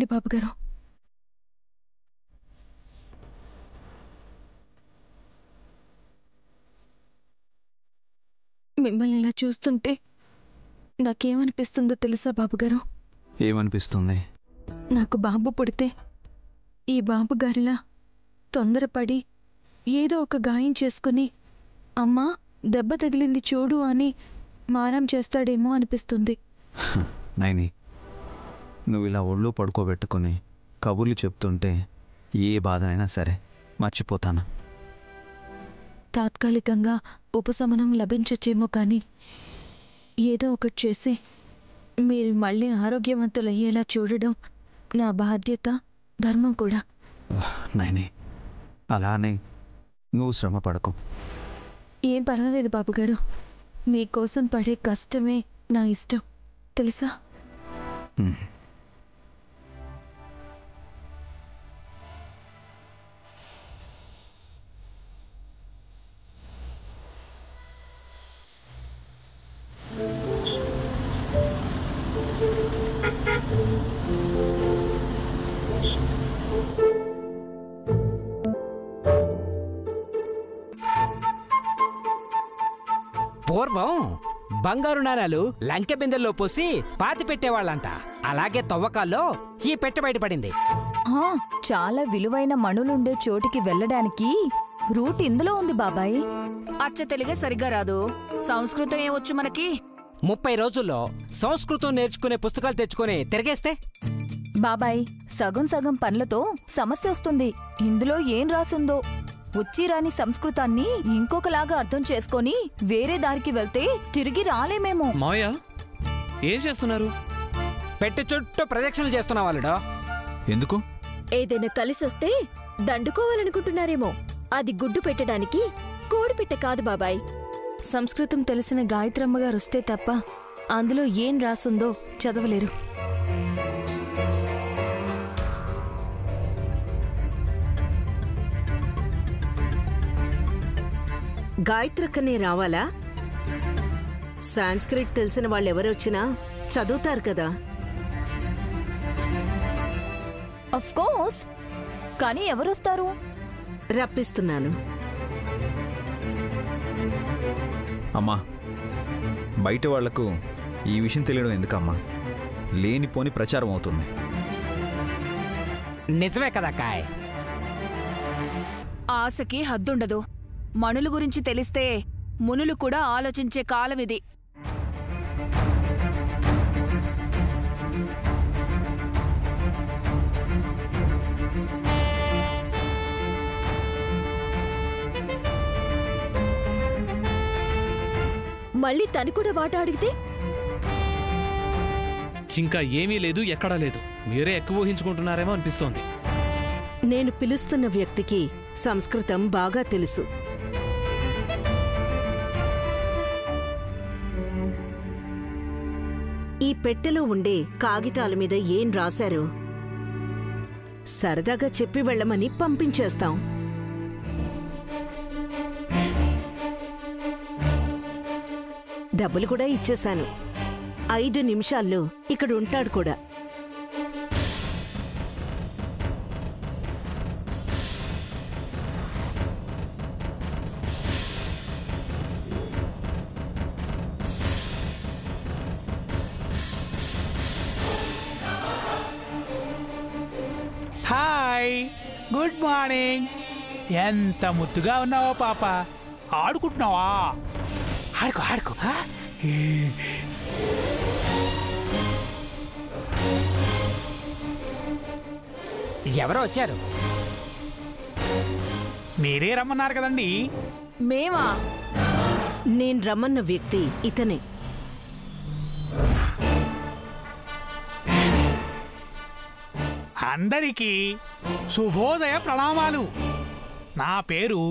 రండి బాబుగారు. మిమ్మల్ని ఇలా చూస్తుంటే నాకేమనిపిస్తుందో తెలుసా బాబుగారు? ఏమనిపిస్తుంది? నాకు బాబు పుడితే ఈ బాబుగారిలా తొందరపడి ఏదో ఒక గాయం చేసుకుని అమ్మా దెబ్బ తగిలింది చూడు అని మారం చేస్తాడేమో అనిపిస్తుంది. నైని, నువ్వు ఇలా ఒళ్ళు పడుకోబెట్టుకుని కబుర్లు చెప్తుంటే ఏ బాధనైనా సరే మర్చిపోతాను. తాత్కాలికంగా ఉపశమనం లభించచ్చేమో కానీ ఏదో ఒకటి చేసి మీరు మళ్ళీ ఆరోగ్యవంతులయ్యేలా చూడడం నా బాధ్యత, ధర్మం కూడా. నైని, అలానే నువ్వు శ్రమ పడకు. ఏం పర్వాలేదు బాబుగారు. మీకోసం పడే కష్టమే నా ఇష్టం తెలుసా? పూర్వం బంగారు నాణాలు లంకె బిందెల్లో పోసి పాతి పెట్టేవాళ్ళంట. అలాగే తవ్వకాల్లో ఈ పెట్టె బయటపడింది. చాలా విలువైన మణులుండే చోటికి వెళ్ళడానికి రూట్ ఇందులో ఉంది బాబాయ్. అచ్చ తెలుగే సరిగ్గా రాదు, సంస్కృతం ఏమొచ్చు మనకి? 30 రోజుల్లో సంస్కృతం నేర్చుకునే పుస్తకాలు తెచ్చుకుని తిరిగేస్తే? బాబాయ్, సగం సగం పనులతో సమస్య వస్తుంది. ఇందులో ఏం రాసుందో ఉచ్చిరాని సంస్కృతాన్ని ఇంకొకలాగా అర్థం చేసుకొని వేరే దారికి వెళ్తే తిరిగి రాలేమేమో. మావయ్య, ఏం చేస్తున్నారు? పెట్టె చుట్టూ ప్రదక్షిణలు చేస్తున్నా వాళ్ళుడో. ఎందుకు? ఏదైనా కలిసొస్తే దండుకోవాలనుకుంటున్నారేమో. అది గుడ్డు పెట్టడానికి కోడి పెట్టె కాదు బాబాయ్. సంస్కృతం తెలిసిన గాయత్రమ్మ గారు వస్తే తప్ప అందులో ఏం రాసుందో చదవలేరు. గాయత్రక్కనే రావాలా? సాంస్క్రిట్ తెలిసిన వాళ్ళెవరొచ్చినా చదువుతారు కదా. ఆఫ్ కోర్స్, కానీ ఎవరొస్తారు? రప్పిస్తున్నాను. అమ్మా, బయట వాళ్లకు ఈ విషయం తెలియడం ఎందుకమ్మా? లేనిపోని ప్రచారం అవుతుంది. నిజమే కదా కాయ్. ఆశకి హద్దుండదు. మణుల గురించి తెలిస్తే మునులు కూడా ఆలోచించే కాలమిది. మళ్ళీ తను కూడా వాట అడిగితే? ఇంకా ఏమీ లేదు, ఎక్కడా లేదు. మీరే ఎక్కువ ఊహించుకుంటున్నారేమో అనిపిస్తోంది. నేను పిలుస్తున్న వ్యక్తికి సంస్కృతం బాగా తెలుసు. ఈ పెట్టెలో ఉండే కాగితాల మీద ఏం రాశారో సరదాగా చెప్పి వెళ్ళమని పంపించేస్తాం. డబ్బులు కూడా ఇచ్చేశాను. 5 నిమిషాల్లో ఇక్కడ ఉంటాడు కూడా. Hi, good morning. ఎంత ముద్దుగా ఉన్నావో పాప. ఆడుకుంటున్నావా? ఆడుకో ఆడుకో. ఎవరో వచ్చారు. మీరే రమ్మన్నారు కదండి. మేమా? నేను రమ్మన్న వ్యక్తి ఇతనే. అందరికీ శుభోదయ ప్రణామాలు. నా పేరు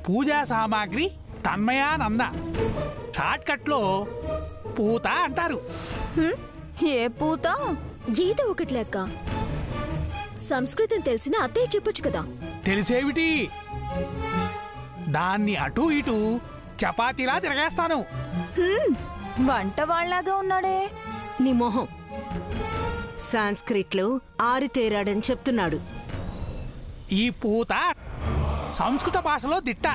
పూజా సామాగ్రి తన్మయానంద. షార్ట్కట్లో పూత అంటారు. ఏ పూత? ఏదో ఒకటి లెక్క. సంస్కృతం తెలిసిన అత్తయ్య చెప్పొచ్చు కదా. తెలిసేవిటి, దాన్ని అటూ ఇటూ చపాతీలా తిరగేస్తాను. వంట వాళ్ళలాగా ఉన్నాడే. నీ మొహం. సాంస్క్రిట్లో ఆరితేరాడని చెప్తున్నాడు. ఈ పూత సంస్కృత భాషలో దిట్ట.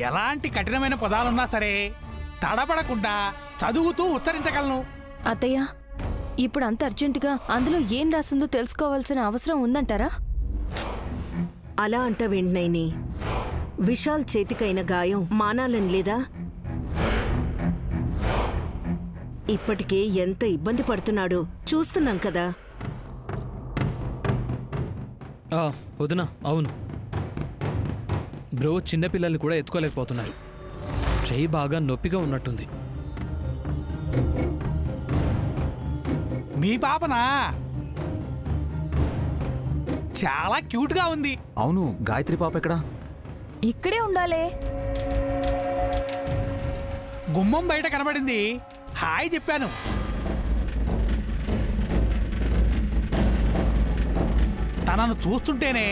ఎలాంటి కఠినమైన పదాలున్నా సరే తడబడకుండా చదువుతూ ఉచ్చరించగలను. అత్తయ్య, ఇప్పుడు అంత అర్జెంటుగా అందులో ఏం రాసిందో తెలుసుకోవాల్సిన అవసరం ఉందంటారా? అలా అంటావేంటినైని? విశాల్ చేతికైన గాయం మానాలని లేదా? ఇప్పటికే ఎంత ఇబ్బంది పడుతున్నాడో చూస్తున్నాం కదా. వదినా, అవును, బ్రో చిన్నపిల్లల్ని కూడా ఎత్తుకోలేకపోతున్నారు. చెయ్యి బాగా నొప్పిగా ఉన్నట్టుంది. మీ పాపనా? చాలా క్యూట్గా ఉంది. అవును, గాయత్రి పాప ఎక్కడా? ఇక్కడే ఉండాలే. గుమ్మం బయట కనబడింది. హాయ్ చెప్పాను. తనను చూస్తుంటేనే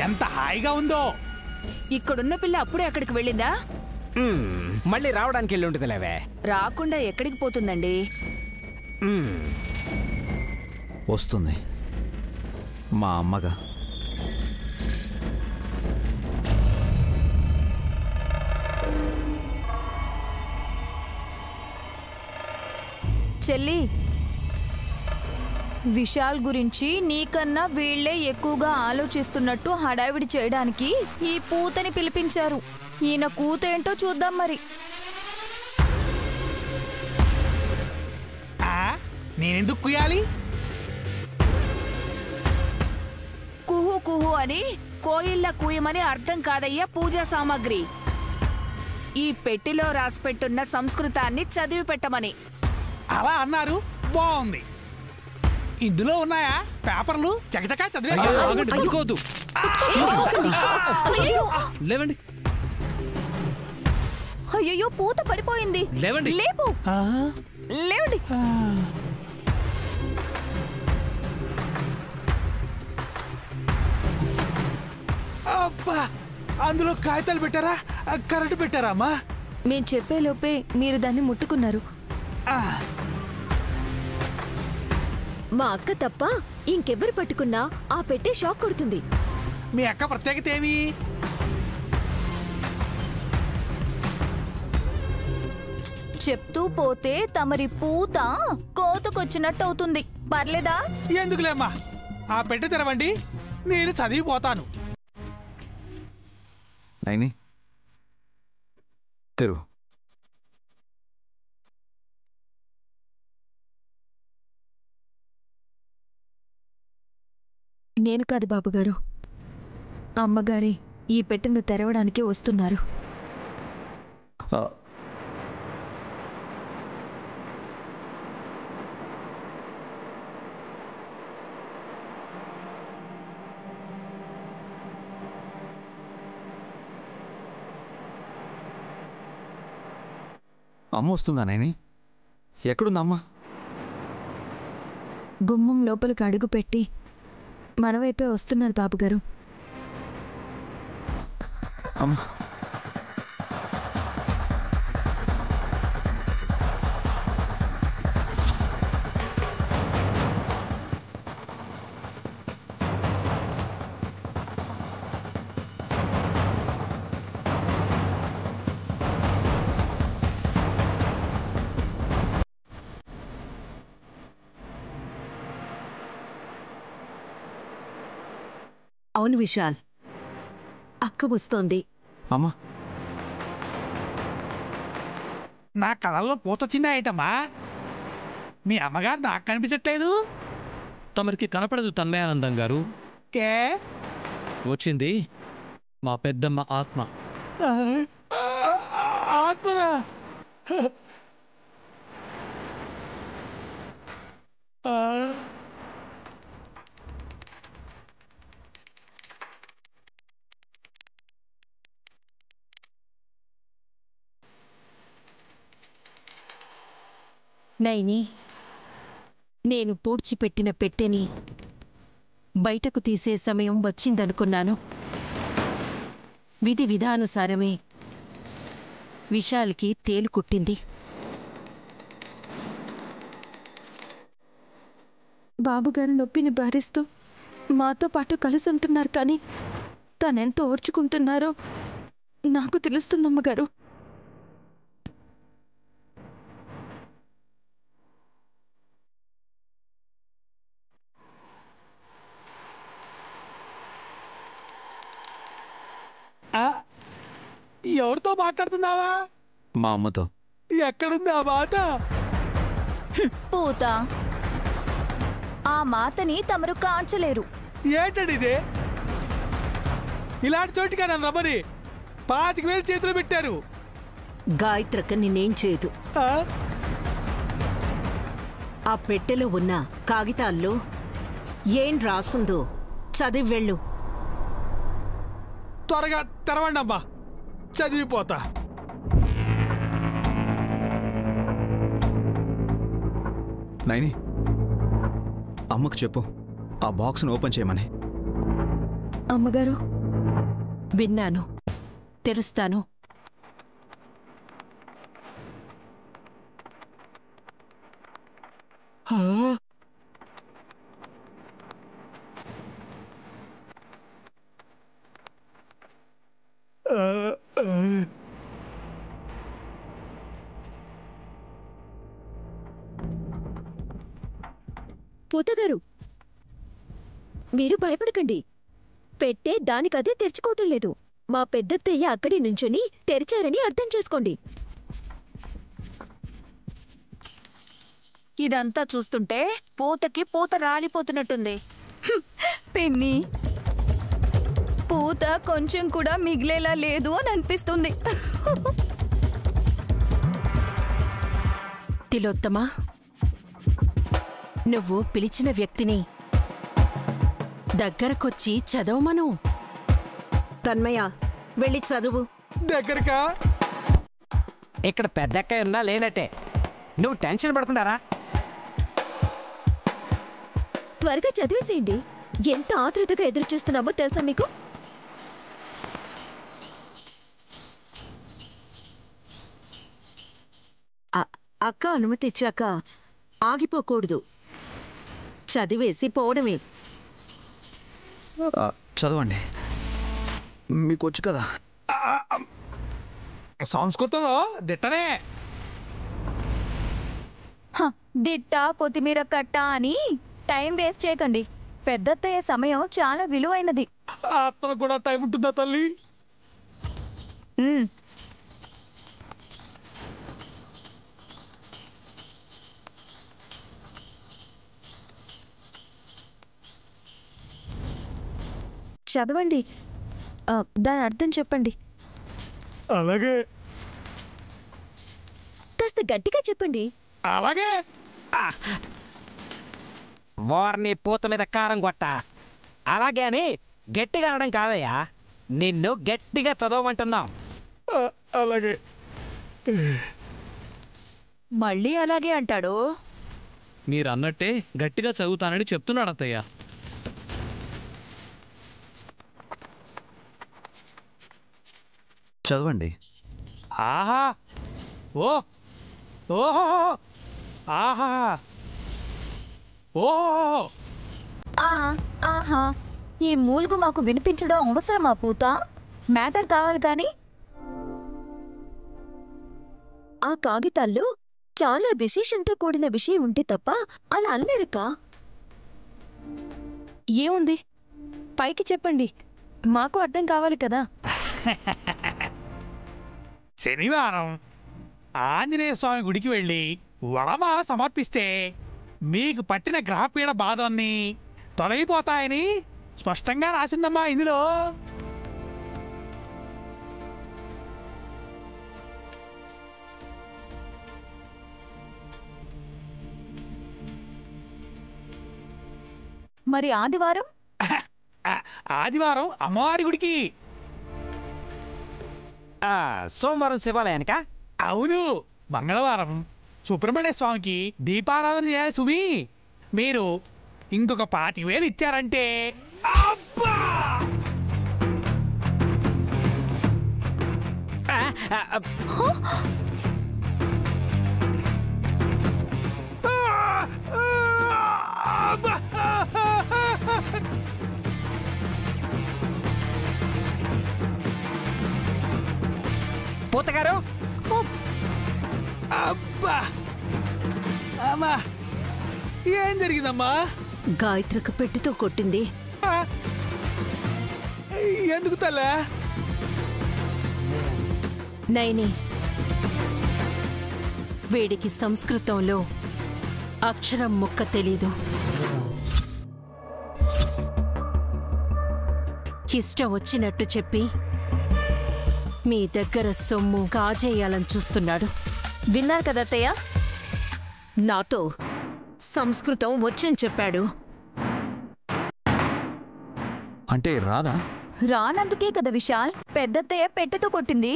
ఎంత హాయిగా ఉందో. ఇక్కడున్న పిల్ల అప్పుడే అక్కడికి వెళ్ళిందా? మళ్ళీ రావడానికి వెళ్ళి ఉంటుంది లేవే. రాకుండా ఎక్కడికి పోతుందండి? వస్తుంది మా అమ్మగా. చెల్లి, విశాల్ గురించి నీకన్నా వీళ్లే ఎక్కువగా ఆలోచిస్తున్నట్టు హడావిడి చేయడానికి ఈ పూతని పిలిపించారు. ఈయన కూత ఏంటో చూద్దాం మరి. నేనెందుకు కుయాలి? కుహు కుహు అని కోయిల్ల కూయమని అర్థం కాదయ్యా పూజా సామాగ్రి. ఈ పెట్టెలో రాసిపెట్టున్న సంస్కృతాన్ని చదివి పెట్టమని. అలా అన్నారు, బాగుంది. ఇందులో ఉన్నాయా పేపర్లు? చకచకా చదివే. లేవండి. అయ్యో, పూత పడిపోయింది. లేవండి. లేపు. లేవండి. అబ్బా, అందులో కాగితాలు పెట్టారా? కరెంటు పెట్టారా అమ్మా? మేం చెప్పేలోపే మీరు దాన్ని ముట్టుకున్నారు. మా అక్క తప్ప ఇంకెవ్వరు పట్టుకున్నా ఆ పెట్టే షాక్ కొడుతుంది. మీ అక్క ప్రత్యేకత ఏమి? చెప్తూ పోతే తమరి పూత కోతకొచ్చినట్టు అవుతుంది. పర్లేదా? ఎందుకులేమ్మా, ఆ పెట్టె తెరవండి, నేను చదివిపోతాను. నైని, తెరు. నేను కాదు బాబుగారు, అమ్మగారి ఈ పెట్టెను తెరవడానికి వస్తున్నారు. అమ్మ వస్తుందా నైని? ఎక్కడుందా అమ్మ? గుమ్మం లోపలికి అడుగు పెట్టి మన వైపే వస్తున్నారు బాబుగారు. అమ్మ, అవును విశాల్, అక్క వస్తోంది. అమ్మా, నా కళల్లో పూతొచ్చిందా ఏంటమ్మా? మీ అమ్మగారు నాకు కనిపించట్లేదు. తమరికి కనపడదు తన్మయానందం గారు. ఏ వచ్చింది మా పెద్దమ్మ ఆత్మ. ఆత్మనా? నైని, నేను పూడ్చిపెట్టిన పెట్టెని బయటకు తీసే సమయం వచ్చిందనుకున్నాను. విధి విధానుసారమే విశాల్కి తేలు కుట్టింది. బాబుగారి నొప్పిని భరిస్తూ మాతో పాటు కలిసి ఉంటున్నారు, కానీ తనెంత ఓర్చుకుంటున్నారో నాకు తెలుస్తుందమ్మగారు. ఎవరితో మాట్లాడుతున్నావా? మా అమ్మతో. ఎక్కడుంది ఆ మాట? పూత, ఆ మాతని తమరు కాంచలేరు. ఏంటండి ఇదే? ఇలాంటి చోటిగా నన్ను రమ్మని 25,000 చేతిలో పెట్టారు. గాయత్రక్క నిన్నేం చేయదు. ఆ పెట్టెలో ఉన్న కాగితాల్లో ఏం రాసుందో చదివి వెళ్ళు. త్వరగా తెరవండి అమ్మా, చదివిపోతా. నైని, అమ్మకు చెప్పు ఆ బాక్స్ను ఓపెన్ చేయమని. అమ్మగారు, విన్నాను, తెరుస్తాను. పూతగారు, మీరు భయపడకండి. పెట్టే దానికదే తెరుచుకోవటం లేదు. మా పెద్దత్తయ్య అక్కడి నుంచుని తెరిచారని అర్థం చేసుకోండి. ఇదంతా చూస్తుంటే పూతకి పూత రాలిపోతున్నట్టుంది. పిన్ని, పూత కొంచెం కూడా మిగిలేలా లేదు అని అనిపిస్తుంది. తిలోత్తమా, నువ్వు పిలిచిన వ్యక్తిని దగ్గరకొచ్చి చదవమను. తన్మయ్య, వెళ్ళి చదువు. దగ్గరకా? ఇక్కడ పెద్దక్కయ్య ఉన్నా లేనట్టే. నువ్వు టెన్షన్ పడుకుంటారా? త్వరగా చదివేసేయండి. ఎంత ఆతృతగా ఎదురు చూస్తున్నామో తెలుసా మీకు? అక్క అనుమతి ఇచ్చాక ఆగిపోకూడదు. చదివేసి పోవడమే. చదవండి, మీకు వచ్చు కదా. సంస్కృతంలో దిట్టనే. దిట్ట, కొత్తిమీర కట్ట అని టైం వేస్ట్ చేయకండి. పెద్దత్తయ్య సమయం చాలా విలువైనది. అతను కూడా టైం ఉంటుందా తల్లి? చదవండి, దాని అర్థం చెప్పండి. అలాగే. కాస్త గట్టిగా చెప్పండి. అలాగే. వారిని పూత మీద కారం కొట్ట. అలాగే అని గట్టిగా అనడం కాదయ్యా, నిన్ను గట్టిగా చదవమంటున్నాం. అలాగే. మళ్ళీ అలాగే అంటాడు. మీరన్నట్టే గట్టిగా చదువుతానని చెప్తున్నాడు అత్తయ్య. చదవండి. ఆహా, ఓ, ఓహో, ఆహా, ఓహో. ఆహా, ఈ మూలుగు మాకు వినిపించడం అవసరమా పూత? మ్యాటర్ కావాలి కానీ. ఆ కాగితాల్లో చాలా విశేషంతో కూడిన విషయం ఉంటే తప్ప అలా అల్లరికా? ఏముంది పైకి చెప్పండి, మాకు అర్థం కావాలి కదా. శనివారం ఆంజనేయ స్వామి గుడికి వెళ్ళి వడమాల సమర్పిస్తే మీకు పట్టిన గ్రహపీడ బాధల్ని తొలగిపోతాయని స్పష్టంగా రాసిందమ్మా ఇందులో. మరి ఆదివారం? ఆదివారం అమ్మవారి గుడికి. సోమవారం శివాలయానికా? అవును, మంగళవారం సుబ్రహ్మణ్య స్వామికి దీపారాధన చేయాలి సుమి. మీరు ఇంకొక 25,000 ఇచ్చారంటే అబ్బా! పూతగారు అబ్బా అమ్మా ఏం జరిగిందమ్మా? గాయత్రికి పెట్టెతో కొట్టింది. ఎందుకు తల్లా? నైని, వేడికి సంస్కృతంలో అక్షరం ముక్క తెలీదు. ఇష్టం వచ్చినట్టు చెప్పి మీ దగ్గర సొమ్ము కాజేయాలని చూస్తున్నాడు. విన్నారు కదా అత్తయ్య? నాతో సంస్కృతం వచ్చని చెప్పాడు. అంటే రాదా? రానందుకే కదా విశాల్ పెద్దత్తయ్య పెట్టెతో కొట్టింది.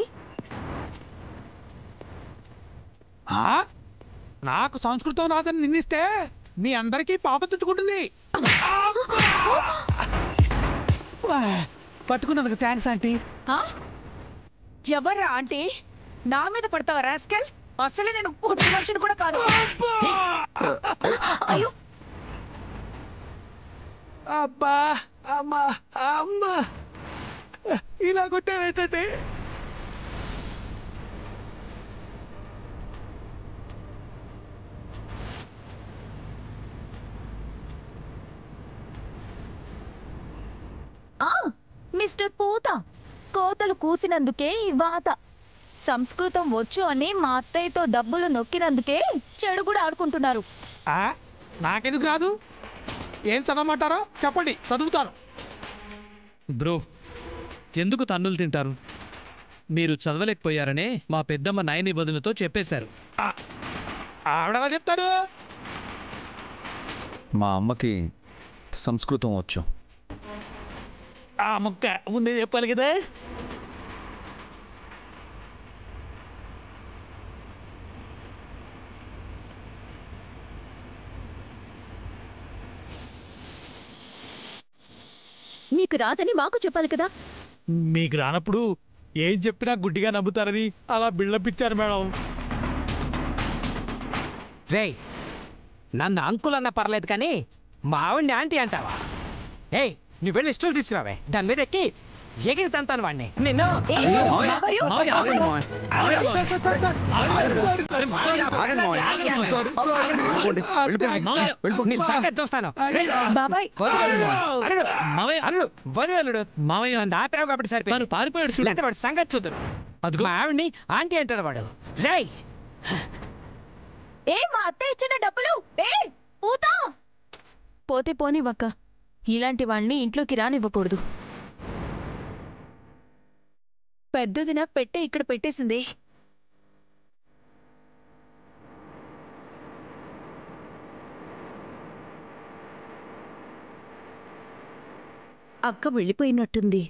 నాకు సంస్కృతం రాదని నిందిస్తే మీ అందరికీ పాపం చుట్టుకుంటుంది. పట్టుకున్నందుకు థ్యాంక్స్ ఆంటీ. ఎవరా ఆంటీ? నా మీద పడతావా రాస్కల్? అసలే నేను పుట్టి మనిషిని కూడా కాదు. అబ్బా అమ్మా అమ్మా ఇలా కొట్టావేంటంటే? మిస్టర్ పూత, కోతలు కూసినందుకే ఈ వాత. సంస్కృతం వచ్చు అని మా అత్తయ్యతో డబ్బులు నొక్కినందుకే చెడు కూడా ఆడుకుంటున్నారు. నాకెందుకు రాదు? ఏం చదవమంటారో చెప్పండి, చదువుతాను. బ్రో, ఎందుకు తన్నులు తింటారు? మీరు చదవలేకపోయారనే మా పెద్దమ్మ నాయని బదులతో చెప్పేశారు. ఆవిడలా చెప్తారు. మా అమ్మకి సంస్కృతం వచ్చు. ఆ ముక్క ముందే చెప్పాలి కదా. నీకు రాదని మాకు చెప్పాలి కదా. మీకు రానప్పుడు ఏం చెప్పినా గుడ్డిగా నమ్ముతారని అలా బిల్డప్ ఇచ్చారు మేడం. రేయ్, నన్ను అంకుల్ అన్న పర్లేదు కానీ మా ఆవిడ్ని ఆంటీ అంటావా? ఏయ్, నువ్వు వెళ్ళి స్టూల్ తీసుకురావే. దాని మీద ఎక్కి ఎగిరి తంతాను వాడిని. నిన్ను చూస్తాను. బాబాయ్ ఆపావు కాబట్టి సరిపోయి పారిపోయాడు. వాడు సంగతి చూద్దాం. మా ఆవిడ్ని ఆంటీ అంటాడు వాడు. రేయ్, ఏ మా అత్తయ్య ఇచ్చిన డబ్బులు పూత పోతే పోనివ్వక్క. ఇలాంటి వాణ్ణి ఇంట్లోకి రానివ్వకూడదు. పెద్దదిన పెట్టే ఇక్కడ పెట్టేసింది. అక్క వెళ్ళిపోయినట్టుంది.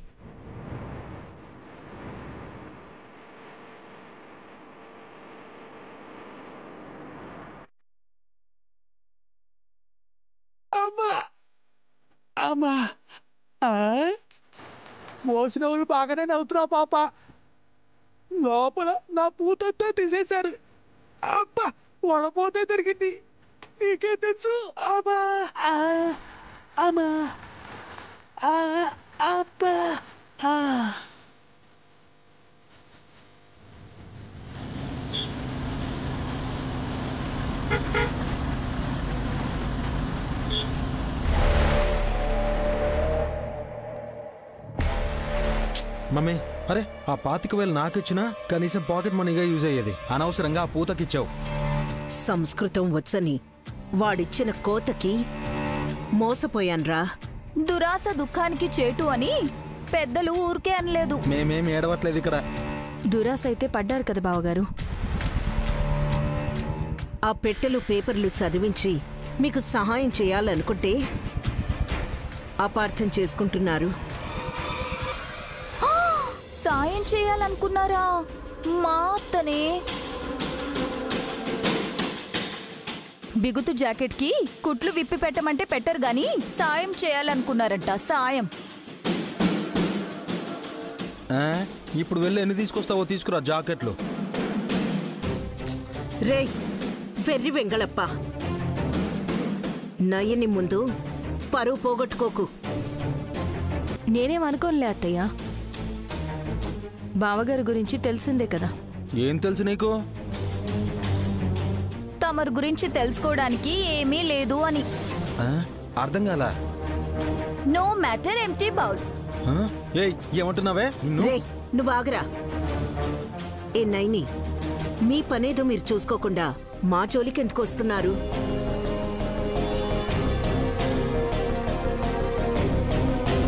అమ్మా అమ్మా మోసిన వాళ్ళు బాగానే నవ్వుతున్నా పాప. లోపల నా పూతంతా తీసేశారు. అబ్బా, వడపోతే దొరికింది. నీకే తెలుసు. అమ్మా అమ్మా అబ్బా. మమ్మీ, అరే ఆ 25,000 నాకిచ్చినా కనీసం పాకెట్ మనీగా యూజ్ అయ్యేది. అనవసరంగా ఆ పూతకిచ్చావు. సంస్కృతం వచ్చని వాడిచ్చిన కోతకి మోసపోయాన్రా. దురాశ దుఃఖానికి చేటు అని పెద్దలు ఊరికే అనలేదు. మేమేం ఏడవట్లేదు ఇక్కడ. దురాశ అయితే పడ్డారు కదా బావగారు. ఆ పెట్టెలు పేపర్లు చదివించి మీకు సహాయం చేయాలనుకుంటే అపార్థం చేసుకుంటున్నారు. సాయం చేయాలనుకున్నారా? మా అత్తనే బిగుతు జాకెట్ కి కుట్లు విప్పి పెట్టమంటే పెట్టరు గాని సాయం చేయాలనుకున్నారంట. సాయం. ఇప్పుడు వెళ్ళి ఎన్ని తీసుకొస్తావో తీసుకురా జాకెట్లు. రే వెర్రి వెంగళప్ప, నయ్యని ముందు పరువు పోగొట్టుకోకు. నేనేమనుకోనులే అత్తయ్య. బావగారి గురించి తెలిసిందే కదా. ఏం తెలుసు నీకు? తమరు గురించి తెలుసుకోవడానికి ఏమీ లేదు అని. అర్థం కాలా? No matter empty bowl. ఏయ్ ఏమంటున్నావే? రే నువ్వు ఆగరా. ఏ నైని, మీ పనేదో మీరు చూసుకోకుండా మా జోలికి ఎందుకు వస్తున్నారు?